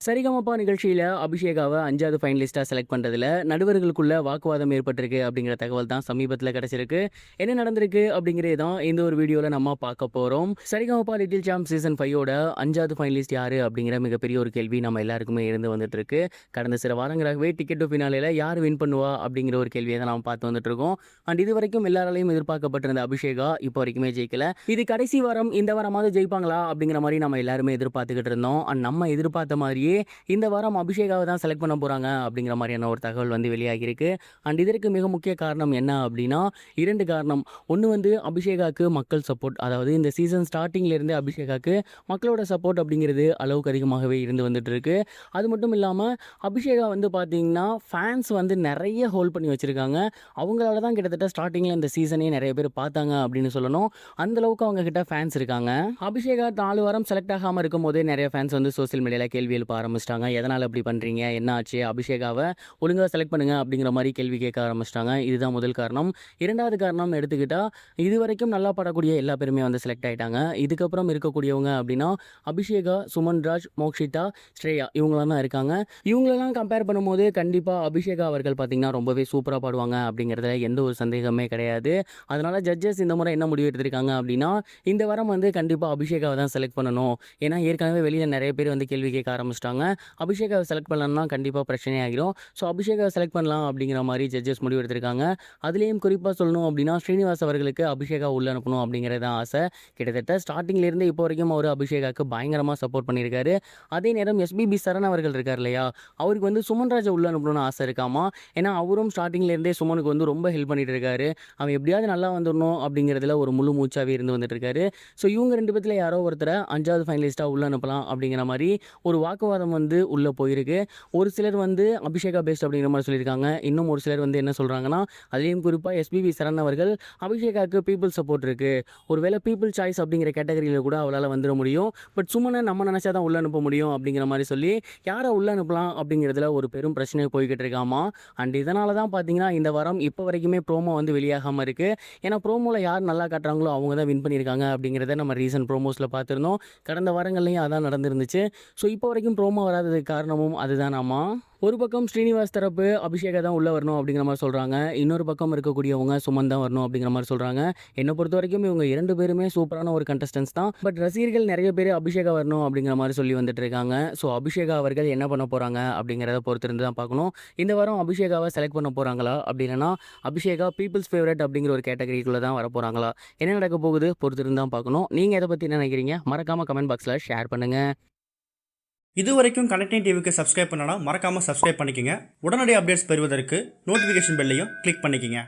சரிகமபா நிகழ்ச்சியில அபிஷேகாவ 5வது ஃபைனலிஸ்ட்டா செலக்ட் பண்றதுல நடுவர்களுக்குள்ள வாக்குவாதம் ஏற்பட்டிருக்கு அப்படிங்கிற தகவல் தான் சமீபத்தில கிடைச்சிருக்கு. என்ன நடந்திருக்கு அப்படிங்கிறத தான் இந்த ஒரு வீடியோல நம்ம பார்க்க போறோம். சரிகமபா லிட்டில் சாம்ப் சீசன் 5யோட 5வது ஃபைனலிஸ்ட் யாரு அப்படிங்கிற மிகப்பெரிய ஒரு கேள்வி நம்ம எல்லாருக்குமே இருந்து வந்துட்டு இருக்கு. கடந்த சில வாரங்களாகவே டிக்கெட் டு ஃபினாலேல யார் வின் பண்ணுவா அப்படிங்கிற ஒரு கேள்வியை தான் நாம பார்த்து வந்துட்டு இருக்கோம். அண்ட் இதுவரைக்கும் எல்லாராலையும் எதிர்பார்க்கப்பட்டிருந்த அபிஷேகா இப்போ வரைக்குமே ஜெயிக்கல. இது கடைசி வாரம், இந்த வாரமாவது ஜெயிப்பாங்களா அப்படிங்கிற மாதிரி நம்ம எல்லாருமே எதிர்பார்த்துக்கிட்டு இருந்தோம். அண்ட் நம்ம எதிர்பார்த்த மாதிரியே இந்த வாரம் அபிஷேகாவை தான் செலக்ட் பண்ண போறாங்க அப்படிங்கிற மாதிரியான ஒரு தகவல் வந்து வெளியாகியிருக்கு. அண்ட் இதற்கு மிக முக்கிய காரணம் என்ன அப்படின்னா 2 காரணம். ஒன்று வந்து அபிஷேகாவுக்கு மக்கள் சப்போர்ட், அதாவது இந்த சீசன் ஸ்டார்டிங்ல இருந்து அபிஷேகாவுக்கு மக்களோட சப்போர்ட் அப்படிங்கிறது அளவுக்கு அதிகமாகவே இருந்து வந்துட்டு இருக்கு. அது மட்டும் இல்லாமல் அபிஷேகா வந்து பார்த்தீங்கன்னா ஃபேன்ஸ் வந்து நிறைய ஹோல்ட் பண்ணி வச்சிருக்காங்க. அவங்களால தான் கிட்டத்தட்ட ஸ்டார்டிங்கில் இந்த சீசனே நிறைய பேர் பார்த்தாங்க அப்படின்னு சொல்லணும். அந்த அளவுக்கு அவங்க கிட்ட ஃபேன்ஸ் இருக்காங்க. அபிஷேகா 4 வாரம் செலக்ட் ஆகாமல் இருக்கும் போதே நிறைய ஃபேன்ஸ் வந்து சோசியல் மீடியாவில் கேள்வி எழுப்ப ஆரம்பிச்சிட்டாங்க. எதனால் அப்படி பண்ணுறீங்க, என்ன ஆச்சு, அபிஷேகாவை ஒழுங்காக செலக்ட் பண்ணுங்க அப்படிங்கிற மாதிரி கேள்வி கேட்க ஆரம்பிச்சிட்டாங்க. இதுதான் முதல் காரணம். 2வது காரணம் எடுத்துக்கிட்டால் இது வரைக்கும் நல்லா பாடக்கூடிய எல்லா பேருமே வந்து செலக்ட் ஆகிட்டாங்க. இதுக்கப்புறம் இருக்கக்கூடியவங்க அப்படின்னா அபிஷேகா, சுமன்ராஜ், மோக்ஷிதா, ஸ்ரேயா இவங்களாம் தான் இருக்காங்க. இவங்களெல்லாம் கம்பேர் பண்ணும்போது கண்டிப்பாக அபிஷேகா அவர்கள் பார்த்திங்கன்னா ரொம்பவே சூப்பராக பாடுவாங்க அப்படிங்கிறதுல எந்த ஒரு சந்தேகமே கிடையாது. அதனால் ஜட்ஜஸ் இந்த முறை என்ன முடிவு எடுத்திருக்காங்க அப்படின்னா இந்த வாரம் வந்து கண்டிப்பாக அபிஷேகாவை தான் செலக்ட் பண்ணணும். ஏன்னா ஏற்கனவே வெளியில் நிறைய பேர் வந்து கேள்வி கேட்க ஆரம்பிச்சிட்டாங்க. அபிஷேகாவை செலக்ட் பண்ணலாம்னா கண்டிப்பாக பிரச்சனை ஆகிடும். ஸோ அபிஷேகாவை செலக்ட் பண்ணலாம் அப்படிங்கிற மாதிரி ஜட்ஜஸ் முடிவு எடுத்திருக்காங்க. அதுலேயும் குறிப்பாக சொல்லணும் அப்படின்னா ஸ்ரீனிவாஸ் அவர்களுக்கு அபிஷேகா உள்ள அனுப்பணும் அப்படிங்கிறது ஆசை. கிட்டத்தட்ட ஸ்டார்டிங்லேருந்து இப்போ வரைக்கும் அவர் அபிஷேகாவுக்கு பயங்கரமாக சப்போர்ட் பண்ணியிருக்காரு. அதே நேரம் எஸ்பிபி சரண் அவர்கள் இருக்கார் இல்லையா, அவருக்கு வந்து சுமன்ராஜை உள்ள அனுப்பணும்னு ஆசை இருக்காமா. ஏன்னா அவரும் ஸ்டார்டிங்லேருந்தே சுமனுக்கு வந்து ரொம்ப ஹெல்ப் பண்ணிட்டு இருக்காரு. அவன் எப்படியாவது நல்லா வந்துடணும் அப்படிங்கிறதுல ஒரு முழு மூச்சாகவே இருந்து வந்துட்டு இருக்காரு. ஸோ இவங்க 2 பேத்தில் யாரோ ஒருத்தரை 5வது ஃபைனலிஸ்ட்டாக உள்ள அனுப்பலாம் அப்படிங்கிற மாதிரி ஒரு வாக்குவாதம் வந்து உள்ளே போயிருக்கு. ஒரு சிலர் வந்து அபிஷேகா பெஸ்ட் அப்படிங்கிற மாதிரி சொல்லியிருக்காங்க. இன்னும் ஒரு சிலர் வந்து என்ன சொல்கிறாங்கன்னா, அதுலேயும் குறிப்பாக எஸ்பிபி சரண் அவர்கள் அபிஷேகாவுக்கு பீப்புள் சப்போர்ட் இருக்குது, ஒருவேளை பீப்புள் சாய்ஸ் அப்படிங்கிற கேட்டகரியில் கூட அவளால் வந்துட முடியும், பட் சுமனை நம்ம நினச்சா தான் உள்ள அனுப்ப முடியும் அப்படிங்கிற மாதிரி சொல்லி யாரை உள்ள அனுப்பலாம் அப்படிங்கிறதுல ஒரு பெரும் பிரச்சனை போய்கிட்டு இருக்காமா. அண்ட் இதனால தான் பார்த்தீங்கன்னா இந்த வாரம் இப்போ வரைக்குமே ப்ரோமோ வந்து வெளியாகாமல் இருக்குது. ஏன்னா ப்ரோமோவில் யார் நல்லா காட்டுறாங்களோ அவங்க தான் வின் பண்ணியிருக்காங்க அப்படிங்கிறத நம்ம ரீசன்ட் ப்ரோமோஸில் பார்த்துருந்தோம். கடந்த வாரங்கள்லையும் அதான் நடந்துருந்துச்சு. ஸோ இப்போ வரைக்கும் ப்ரோமோ வராததுக்கு காரணமும் அதுதானாமா. ஒரு பக்கம் ஸ்ரீனிவாஸ் தரப்பு அபிஷேகா தான் உள்ளே வரணும் அப்படிங்கிற மாதிரி சொல்கிறாங்க. இன்னொரு பக்கம் இருக்கக்கூடியவங்க சுமன் தான் வரணும் அப்படிங்கிற மாதிரி சொல்கிறாங்க. என்னை பொறுத்த வரைக்கும் இவங்க 2 பேருமே சூப்பரான ஒரு கண்டஸ்டன்ஸ் தான். பட் ரசிகர்கள் நிறைய பேர் அபிஷேகா வரணும் அப்படிங்கிற மாதிரி சொல்லி வந்துட்டு இருக்காங்க. ஸோ அபிஷேகா அவர்கள் என்ன பண்ண போகிறாங்க அப்படிங்கிறத பொறுத்திருந்து தான் பார்க்கணும். இந்த வாரம் அபிஷேகாவை செலக்ட் பண்ண போகிறாங்களா, அப்படி இல்லைனா அபிஷேகா பீப்புள்ஸ் ஃபேவரட் அப்படிங்கிற ஒரு கேட்டகரிக்குள்ளே தான் வர போகிறாங்களா, என்ன நடக்க போகுது பொறுத்திருந்து தான் பார்க்கணும். நீங்கள் எதை பற்றி என்ன நினைக்கிறீங்க, மறக்காமல் கமெண்ட் பாக்ஸில் ஷேர் பண்ணுங்கள். இது வரைக்கும் கனெக்டிங் டிவிக்கு சப்ஸ்கிரைப் பண்ணனா மறக்காமல் சப்ஸ்கிரைப் பண்ணிக்கங்க. உடனடி அப்டேட்ஸ் பெறுவதற்கு நோட்டிஃபிகேஷன் பெல்லையும் கிளிக் பண்ணிக்கங்க.